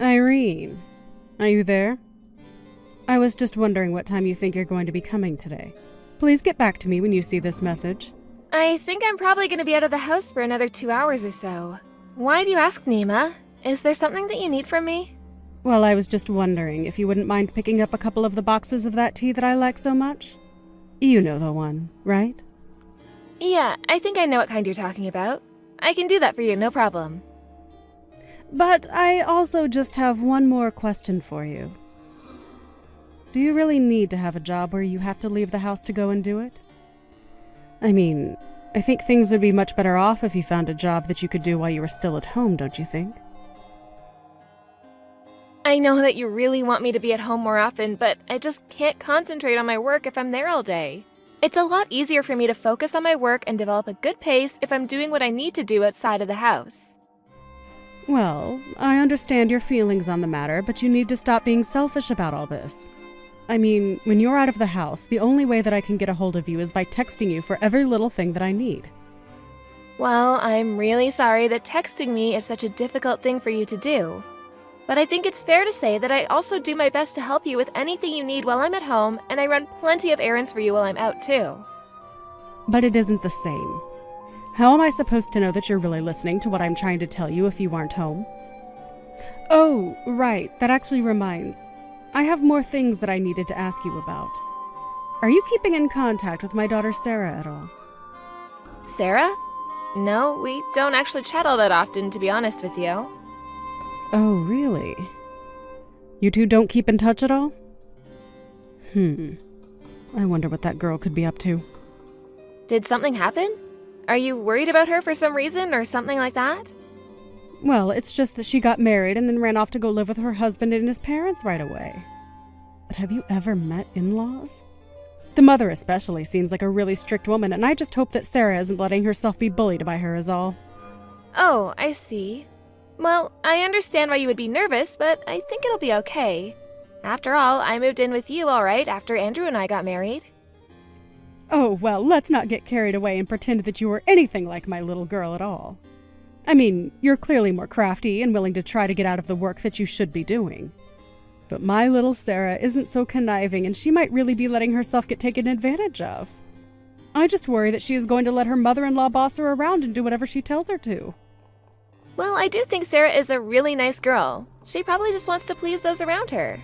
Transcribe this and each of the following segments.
Irene, are you there? I was just wondering what time you think you're going to be coming today. Please get back to me when you see this message. I think I'm probably going to be out of the house for another 2 hours or so. Why do you ask, Nema? Is there something that you need from me? Well, I was just wondering if you wouldn't mind picking up a couple of the boxes of that tea that I like so much. You know the one, right? Yeah, I think I know what kind you're talking about. I can do that for you, no problem. But I also just have one more question for you. Do you really need to have a job where you have to leave the house to go and do it? I mean, I think things would be much better off if you found a job that you could do while you were still at home, don't you think? I know that you really want me to be at home more often, but I just can't concentrate on my work if I'm there all day. It's a lot easier for me to focus on my work and develop a good pace if I'm doing what I need to do outside of the house. Well, I understand your feelings on the matter, but you need to stop being selfish about all this. I mean, when you're out of the house, the only way that I can get a hold of you is by texting you for every little thing that I need. Well, I'm really sorry that texting me is such a difficult thing for you to do. But I think it's fair to say that I also do my best to help you with anything you need while I'm at home, and I run plenty of errands for you while I'm out too. But it isn't the same. How am I supposed to know that you're really listening to what I'm trying to tell you if you aren't home? Oh, right, that actually reminds. I have more things that I needed to ask you about. Are you keeping in contact with my daughter Sarah at all? Sarah? No, we don't actually chat all that often, to be honest with you. Oh, really? You two don't keep in touch at all? I wonder what that girl could be up to. Did something happen? Are you worried about her for some reason or something like that? Well, it's just that she got married and then ran off to go live with her husband and his parents right away. But have you ever met in-laws? The mother especially seems like a really strict woman, and I just hope that Sarah isn't letting herself be bullied by her is all. Oh, I see. Well, I understand why you would be nervous, but I think it'll be okay. After all, I moved in with you, all right, after Andrew and I got married. Oh, well, let's not get carried away and pretend that you were anything like my little girl at all. I mean, you're clearly more crafty and willing to try to get out of the work that you should be doing. But my little Sarah isn't so conniving, and she might really be letting herself get taken advantage of. I just worry that she is going to let her mother-in-law boss her around and do whatever she tells her to. Well, I do think Sarah is a really nice girl. She probably just wants to please those around her.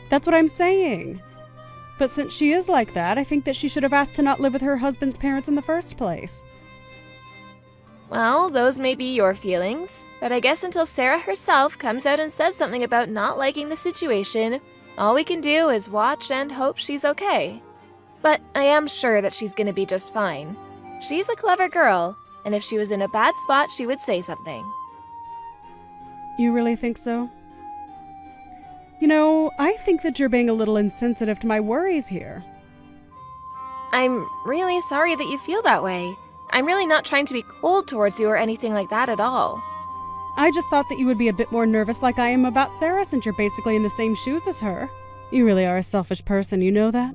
That's what I'm saying. But since she is like that, I think that she should have asked to not live with her husband's parents in the first place. Well, those may be your feelings, but I guess until Sarah herself comes out and says something about not liking the situation, all we can do is watch and hope she's okay. But I am sure that she's gonna be just fine. She's a clever girl, and if she was in a bad spot, she would say something. You really think so? You know, I think that you're being a little insensitive to my worries here. I'm really sorry that you feel that way. I'm really not trying to be cold towards you or anything like that at all. I just thought that you would be a bit more nervous like I am about Sarah since you're basically in the same shoes as her. You really are a selfish person, you know that?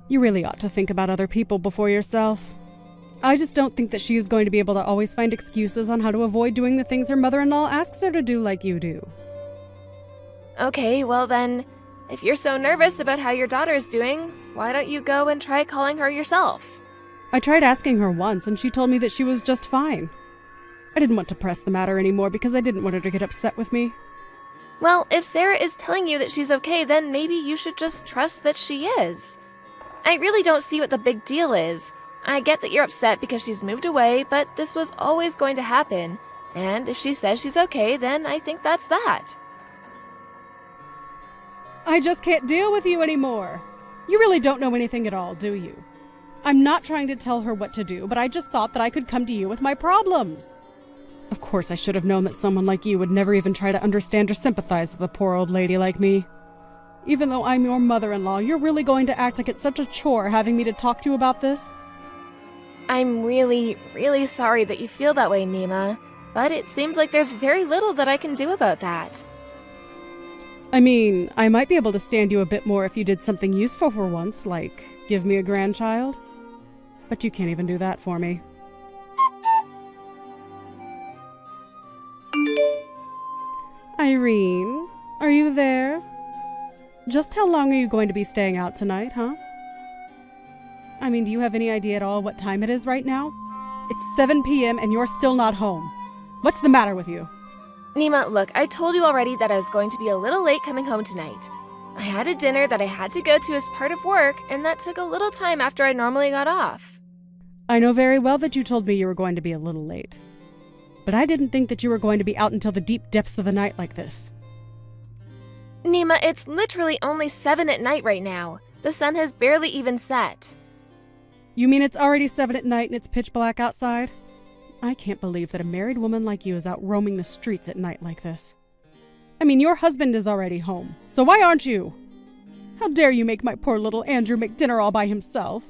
You really ought to think about other people before yourself. I just don't think that she is going to be able to always find excuses on how to avoid doing the things her mother-in-law asks her to do like you do. Okay, well then, if you're so nervous about how your daughter is doing, why don't you go and try calling her yourself? I tried asking her once and she told me that she was just fine. I didn't want to press the matter anymore because I didn't want her to get upset with me. Well, if Sarah is telling you that she's okay, then maybe you should just trust that she is. I really don't see what the big deal is. I get that you're upset because she's moved away, but this was always going to happen. And if she says she's okay, then I think that's that. I just can't deal with you anymore. You really don't know anything at all, do you? I'm not trying to tell her what to do, but I just thought that I could come to you with my problems. Of course, I should have known that someone like you would never even try to understand or sympathize with a poor old lady like me. Even though I'm your mother-in-law, you're really going to act like it's such a chore having me to talk to you about this? I'm really, really sorry that you feel that way, Nema, but it seems like there's very little that I can do about that. I mean, I might be able to stand you a bit more if you did something useful for once, like give me a grandchild. But you can't even do that for me. Irene, are you there? Just how long are you going to be staying out tonight, huh? I mean, do you have any idea at all what time it is right now? It's 7 p.m. and you're still not home. What's the matter with you? Nema, look, I told you already that I was going to be a little late coming home tonight. I had a dinner that I had to go to as part of work, and that took a little time after I normally got off. I know very well that you told me you were going to be a little late. But I didn't think that you were going to be out until the deep depths of the night like this. Nema, it's literally only 7 at night right now. The sun has barely even set. You mean it's already 7 at night and it's pitch black outside? I can't believe that a married woman like you is out roaming the streets at night like this. I mean, your husband is already home, so why aren't you? How dare you make my poor little Andrew make dinner all by himself?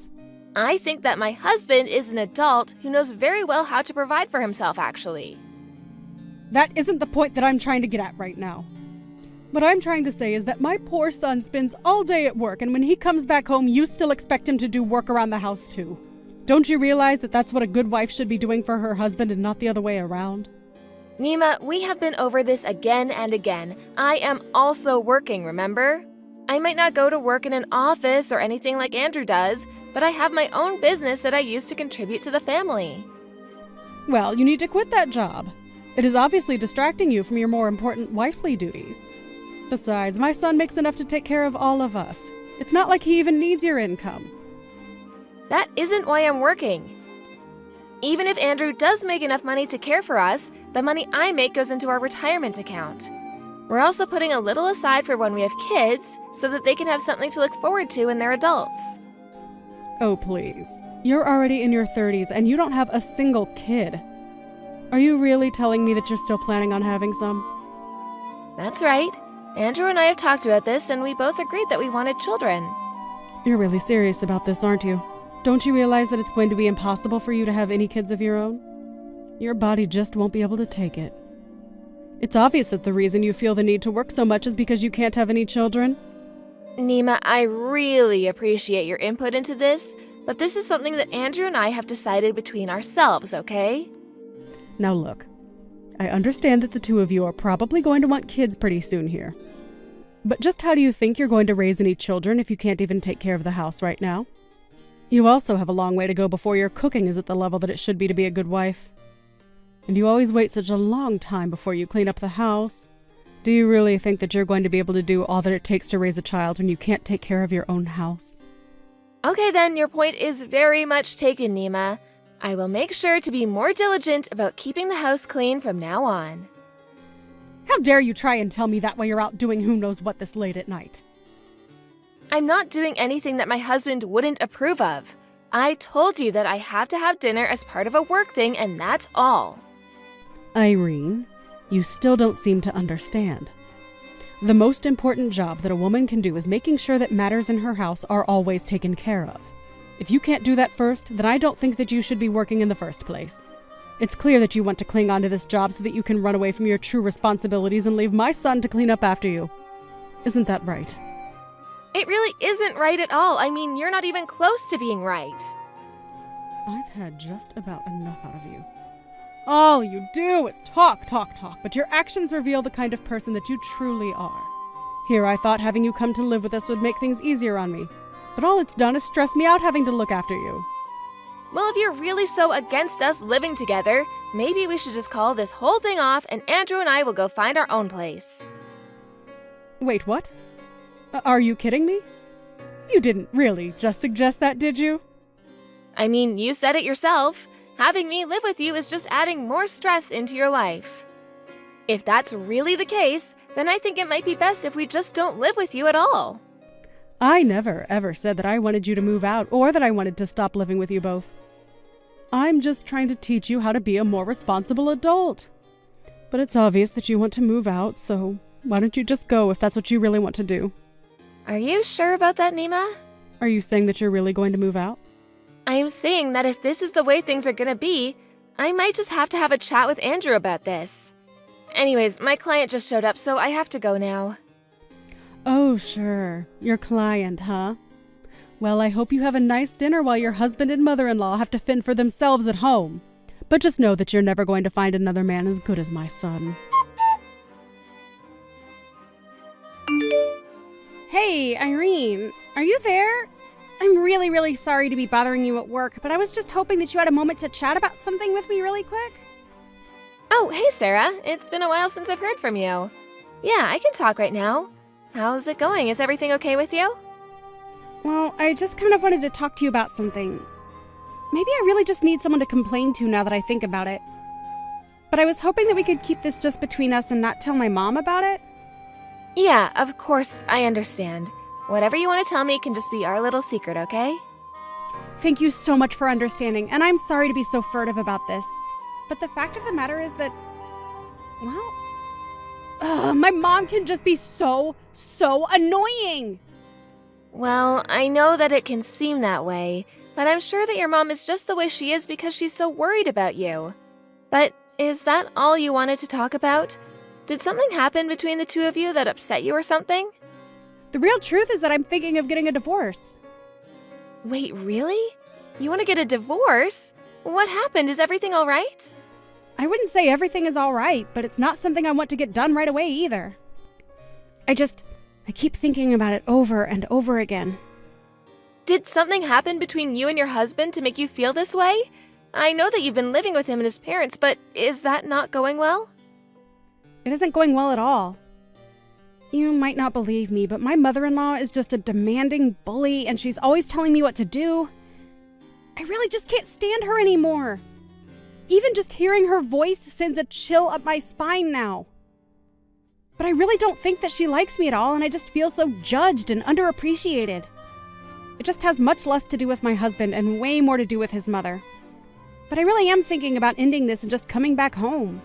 I think that my husband is an adult who knows very well how to provide for himself, actually. That isn't the point that I'm trying to get at right now. What I'm trying to say is that my poor son spends all day at work, and when he comes back home, you still expect him to do work around the house too. Don't you realize that that's what a good wife should be doing for her husband and not the other way around? Nema, we have been over this again and again. I am also working, remember? I might not go to work in an office or anything like Andrew does, but I have my own business that I use to contribute to the family. Well, you need to quit that job. It is obviously distracting you from your more important wifely duties. Besides, my son makes enough to take care of all of us. It's not like he even needs your income. That isn't why I'm working. Even if Andrew does make enough money to care for us, the money I make goes into our retirement account. We're also putting a little aside for when we have kids, so that they can have something to look forward to when they're adults. Oh, please. You're already in your 30s and you don't have a single kid. Are you really telling me that you're still planning on having some? That's right. Andrew and I have talked about this, and we both agreed that we wanted children. You're really serious about this, aren't you? Don't you realize that it's going to be impossible for you to have any kids of your own? Your body just won't be able to take it. It's obvious that the reason you feel the need to work so much is because you can't have any children. Nema, I really appreciate your input into this, but this is something that Andrew and I have decided between ourselves, okay? Now look, I understand that the two of you are probably going to want kids pretty soon here. But just how do you think you're going to raise any children if you can't even take care of the house right now? You also have a long way to go before your cooking is at the level that it should be to be a good wife. And you always wait such a long time before you clean up the house. Do you really think that you're going to be able to do all that it takes to raise a child when you can't take care of your own house? Okay then, your point is very much taken, Nema. I will make sure to be more diligent about keeping the house clean from now on. How dare you try and tell me that while you're out doing who knows what this late at night? I'm not doing anything that my husband wouldn't approve of. I told you that I have to have dinner as part of a work thing, and that's all. Irene, you still don't seem to understand. The most important job that a woman can do is making sure that matters in her house are always taken care of. If you can't do that first, then I don't think that you should be working in the first place. It's clear that you want to cling on to this job so that you can run away from your true responsibilities and leave my son to clean up after you. Isn't that right? It really isn't right at all. I mean, you're not even close to being right. I've had just about enough out of you. All you do is talk, but your actions reveal the kind of person that you truly are. Here, I thought having you come to live with us would make things easier on me, but all it's done is stress me out having to look after you. Well, if you're really so against us living together, maybe we should just call this whole thing off and Andrew and I will go find our own place. Wait, what? Are you kidding me? You didn't really just suggest that, did you? I mean, you said it yourself. Having me live with you is just adding more stress into your life. If that's really the case, then I think it might be best if we just don't live with you at all. I never, ever said that I wanted you to move out or that I wanted to stop living with you both. I'm just trying to teach you how to be a more responsible adult. But it's obvious that you want to move out, so why don't you just go if that's what you really want to do? Are you sure about that, Nema? Are you saying that you're really going to move out? I am saying that if this is the way things are gonna be, I might just have to have a chat with Andrew about this. Anyways, my client just showed up, so I have to go now. Oh, sure. Your client, huh? Well, I hope you have a nice dinner while your husband and mother-in-law have to fend for themselves at home. But just know that you're never going to find another man as good as my son. Hey, Irene, are you there? I'm really, really sorry to be bothering you at work, but I was just hoping that you had a moment to chat about something with me really quick. Oh, hey Sarah. It's been a while since I've heard from you. Yeah, I can talk right now. How's it going? Is everything okay with you? Well, I just kind of wanted to talk to you about something. Maybe I really just need someone to complain to now that I think about it. But I was hoping that we could keep this just between us and not tell my mom about it. Yeah, of course, I understand. Whatever you want to tell me can just be our little secret, okay? Thank you so much for understanding, and I'm sorry to be so furtive about this. But the fact of the matter is that, well, my mom can just be so annoying. Well, I know that it can seem that way, but I'm sure that your mom is just the way she is because she's so worried about you. But is that all you wanted to talk about? Did something happen between the two of you that upset you or something? The real truth is that I'm thinking of getting a divorce. Wait, really? You want to get a divorce? What happened? Is everything all right? I wouldn't say everything is all right, but it's not something I want to get done right away either. I keep thinking about it over and over again. Did something happen between you and your husband to make you feel this way? I know that you've been living with him and his parents, but is that not going well? It isn't going well at all. You might not believe me, but my mother-in-law is just a demanding bully, and she's always telling me what to do. I really just can't stand her anymore. Even just hearing her voice sends a chill up my spine now. But I really don't think that she likes me at all, and I just feel so judged and underappreciated. It just has much less to do with my husband and way more to do with his mother. But I really am thinking about ending this and just coming back home.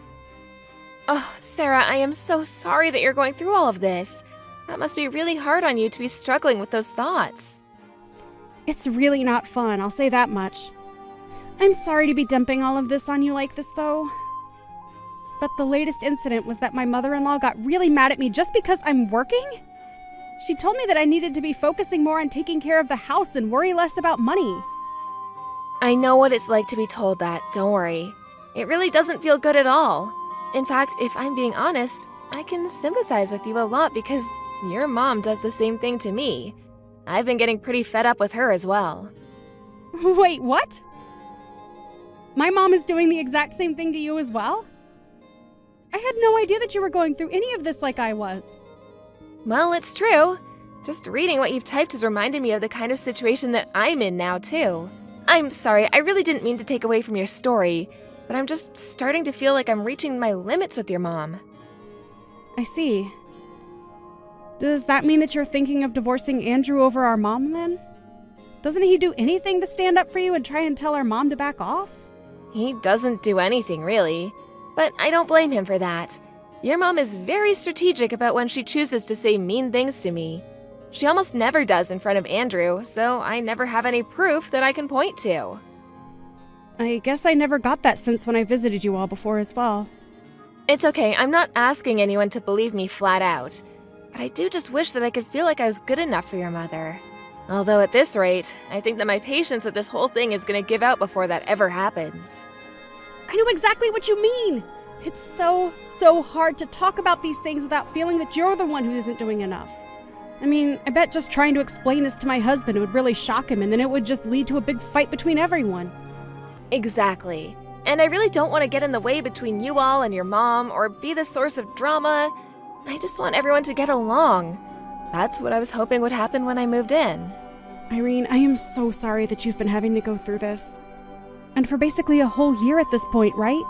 Oh, Sarah, I am so sorry that you're going through all of this. That must be really hard on you to be struggling with those thoughts. It's really not fun, I'll say that much. I'm sorry to be dumping all of this on you like this, though. But the latest incident was that my mother-in-law got really mad at me just because I'm working? She told me that I needed to be focusing more on taking care of the house and worry less about money. I know what it's like to be told that, don't worry. It really doesn't feel good at all. In fact, if I'm being honest, I can sympathize with you a lot because your mom does the same thing to me. I've been getting pretty fed up with her as well. Wait, what? My mom is doing the exact same thing to you as well? I had no idea that you were going through any of this like I was. Well, it's true. Just reading what you've typed has reminded me of the kind of situation that I'm in now, too. I'm sorry, I really didn't mean to take away from your story, but I'm just starting to feel like I'm reaching my limits with your mom. I see. Does that mean that you're thinking of divorcing Andrew over our mom, then? Doesn't he do anything to stand up for you and try and tell our mom to back off? He doesn't do anything, really. But I don't blame him for that. Your mom is very strategic about when she chooses to say mean things to me. She almost never does in front of Andrew, so I never have any proof that I can point to. I guess I never got that sense when I visited you all before as well. It's okay, I'm not asking anyone to believe me flat out. But I do just wish that I could feel like I was good enough for your mother. Although at this rate, I think that my patience with this whole thing is gonna give out before that ever happens. I know exactly what you mean! It's so hard to talk about these things without feeling that you're the one who isn't doing enough. I mean, I bet just trying to explain this to my husband would really shock him, and then it would just lead to a big fight between everyone. Exactly. And I really don't want to get in the way between you all and your mom or be the source of drama. I just want everyone to get along. That's what I was hoping would happen when I moved in. Irene, I am so sorry that you've been having to go through this. And for basically a whole year at this point, right?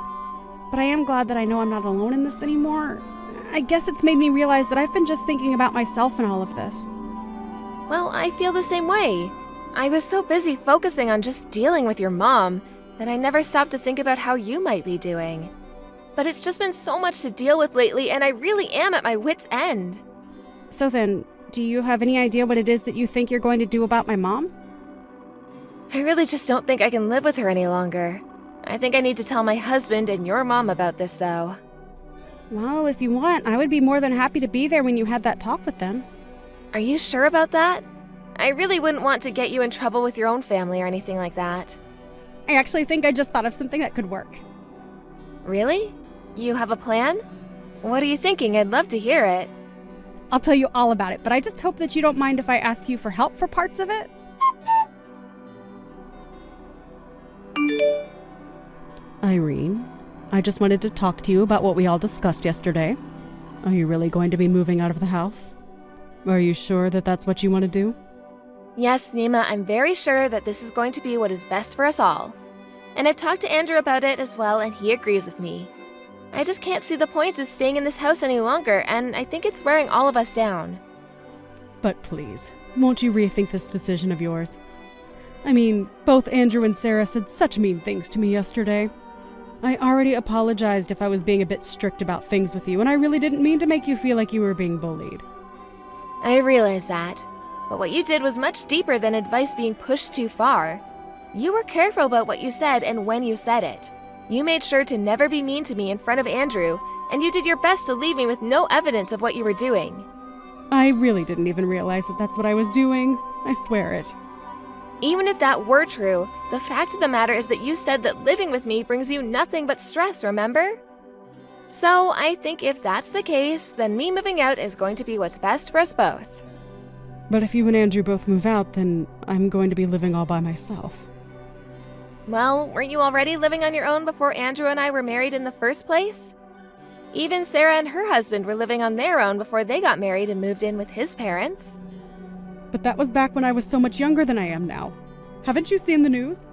But I am glad that I know I'm not alone in this anymore. I guess it's made me realize that I've been just thinking about myself in all of this. Well, I feel the same way. I was so busy focusing on just dealing with your mom that I never stopped to think about how you might be doing. But it's just been so much to deal with lately, and I really am at my wit's end. So then, do you have any idea what it is that you think you're going to do about my mom? I really just don't think I can live with her any longer. I think I need to tell my husband and your mom about this, though. Well, if you want, I would be more than happy to be there when you had that talk with them. Are you sure about that? I really wouldn't want to get you in trouble with your own family or anything like that. I actually think I just thought of something that could work. Really? You have a plan? What are you thinking? I'd love to hear it. I'll tell you all about it, but I just hope that you don't mind if I ask you for help for parts of it. Irene, I just wanted to talk to you about what we all discussed yesterday. Are you really going to be moving out of the house? Are you sure that that's what you want to do? Yes, Nema, I'm very sure that this is going to be what is best for us all. And I've talked to Andrew about it as well, and he agrees with me. I just can't see the point of staying in this house any longer, and I think it's wearing all of us down. But please, won't you rethink this decision of yours? I mean, both Andrew and Sarah said such mean things to me yesterday. I already apologized if I was being a bit strict about things with you, and I really didn't mean to make you feel like you were being bullied. I realize that, but what you did was much deeper than advice being pushed too far. You were careful about what you said and when you said it. You made sure to never be mean to me in front of Andrew, and you did your best to leave me with no evidence of what you were doing. I really didn't even realize that that's what I was doing. I swear it. Even if that were true, the fact of the matter is that you said that living with me brings you nothing but stress, remember? So I think if that's the case, then me moving out is going to be what's best for us both. But if you and Andrew both move out, then I'm going to be living all by myself. Well, weren't you already living on your own before Andrew and I were married in the first place? Even Sarah and her husband were living on their own before they got married and moved in with his parents. But that was back when I was so much younger than I am now. Haven't you seen the news?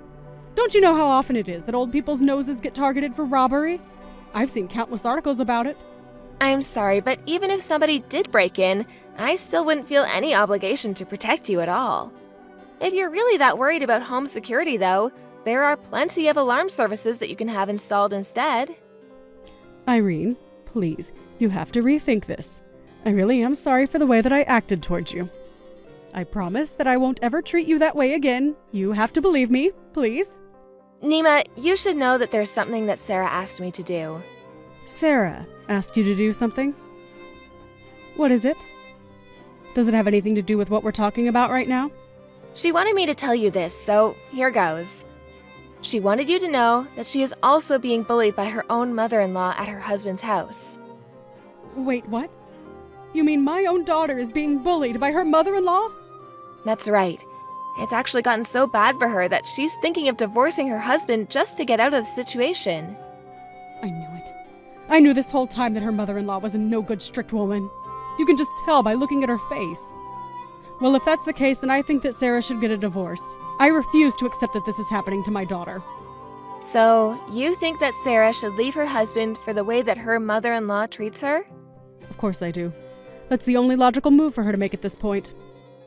Don't you know how often it is that old people's noses get targeted for robbery? I've seen countless articles about it. I'm sorry, but even if somebody did break in, I still wouldn't feel any obligation to protect you at all. If you're really that worried about home security, though, there are plenty of alarm services that you can have installed instead. Irene, please, you have to rethink this. I really am sorry for the way that I acted towards you. I promise that I won't ever treat you that way again. You have to believe me, please. Nema, you should know that there's something that Sarah asked me to do. Sarah asked you to do something? What is it? Does it have anything to do with what we're talking about right now? She wanted me to tell you this, so here goes. She wanted you to know that she is also being bullied by her own mother-in-law at her husband's house. Wait, what? You mean my own daughter is being bullied by her mother-in-law? That's right. It's actually gotten so bad for her that she's thinking of divorcing her husband just to get out of the situation. I knew it. I knew this whole time that her mother-in-law was a no-good strict woman. You can just tell by looking at her face. Well, if that's the case, then I think that Sarah should get a divorce. I refuse to accept that this is happening to my daughter. So, you think that Sarah should leave her husband for the way that her mother-in-law treats her? Of course I do. That's the only logical move for her to make at this point.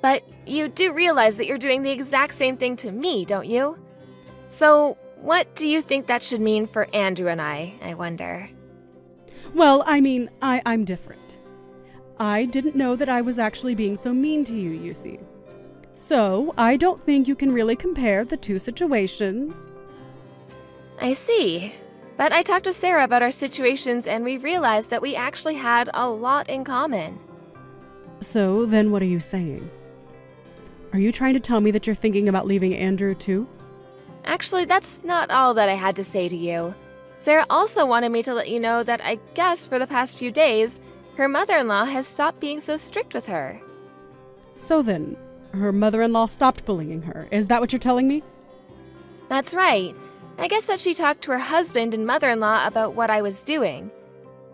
But you do realize that you're doing the exact same thing to me, don't you? So, what do you think that should mean for Andrew and I wonder? Well, I mean, I'm different. I didn't know that I was actually being so mean to you, you see. So, I don't think you can really compare the two situations. I see. But I talked to Sarah about our situations and we realized that we actually had a lot in common. So, then what are you saying? Are you trying to tell me that you're thinking about leaving Andrew too? Actually, that's not all that I had to say to you. Sarah also wanted me to let you know that I guess for the past few days, her mother-in-law has stopped being so strict with her. So then, her mother-in-law stopped bullying her. Is that what you're telling me? That's right. I guess that she talked to her husband and mother-in-law about what I was doing.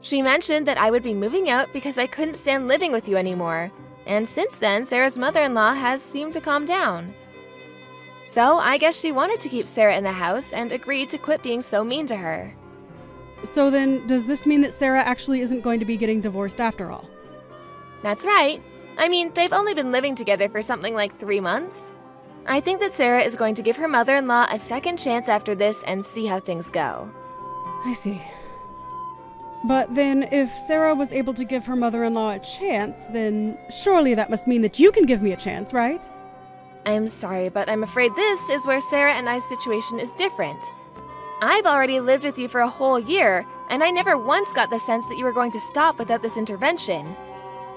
She mentioned that I would be moving out because I couldn't stand living with you anymore. And since then, Sarah's mother-in-law has seemed to calm down. So I guess she wanted to keep Sarah in the house and agreed to quit being so mean to her. So then, does this mean that Sarah actually isn't going to be getting divorced after all? That's right. I mean, they've only been living together for something like 3 months. I think that Sarah is going to give her mother-in-law a second chance after this and see how things go. I see. But then, if Sarah was able to give her mother-in-law a chance, then surely that must mean that you can give me a chance, right? I'm sorry, but I'm afraid this is where Sarah and I's situation is different. I've already lived with you for a whole year, and I never once got the sense that you were going to stop without this intervention.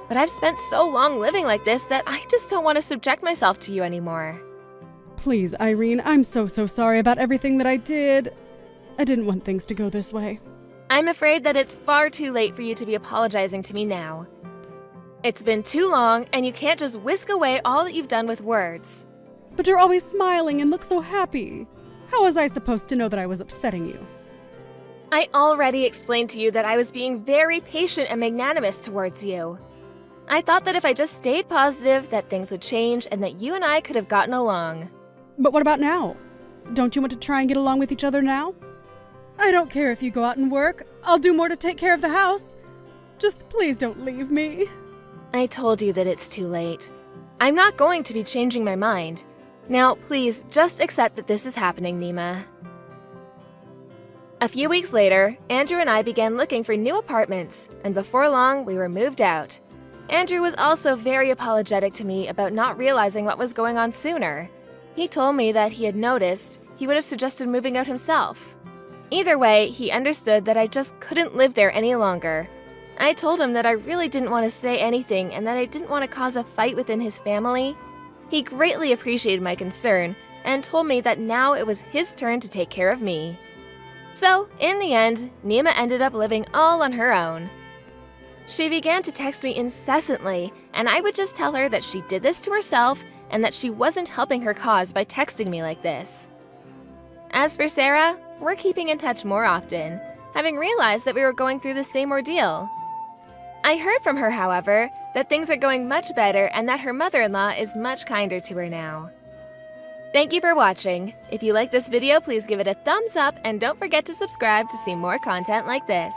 But I've spent so long living like this that I just don't want to subject myself to you anymore. Please, Irene, I'm so sorry about everything that I did. I didn't want things to go this way. I'm afraid that it's far too late for you to be apologizing to me now. It's been too long, and you can't just whisk away all that you've done with words. But you're always smiling and look so happy. How was I supposed to know that I was upsetting you? I already explained to you that I was being very patient and magnanimous towards you. I thought that if I just stayed positive, that things would change and that you and I could have gotten along. But what about now? Don't you want to try and get along with each other now? I don't care if you go out and work. I'll do more to take care of the house. Just please don't leave me. I told you that it's too late. I'm not going to be changing my mind. Now, please, just accept that this is happening, Nema. A few weeks later, Andrew and I began looking for new apartments, and before long, we were moved out. Andrew was also very apologetic to me about not realizing what was going on sooner. He told me that he had noticed he would have suggested moving out himself. Either way, he understood that I just couldn't live there any longer. I told him that I really didn't want to say anything and that I didn't want to cause a fight within his family. He greatly appreciated my concern and told me that now it was his turn to take care of me. So, in the end, Nema ended up living all on her own. She began to text me incessantly, and I would just tell her that she did this to herself and that she wasn't helping her cause by texting me like this. As for Sarah, we're keeping in touch more often, having realized that we were going through the same ordeal. I heard from her, however, that things are going much better and that her mother-in-law is much kinder to her now. Thank you for watching. If you like this video, please give it a thumbs up and don't forget to subscribe to see more content like this.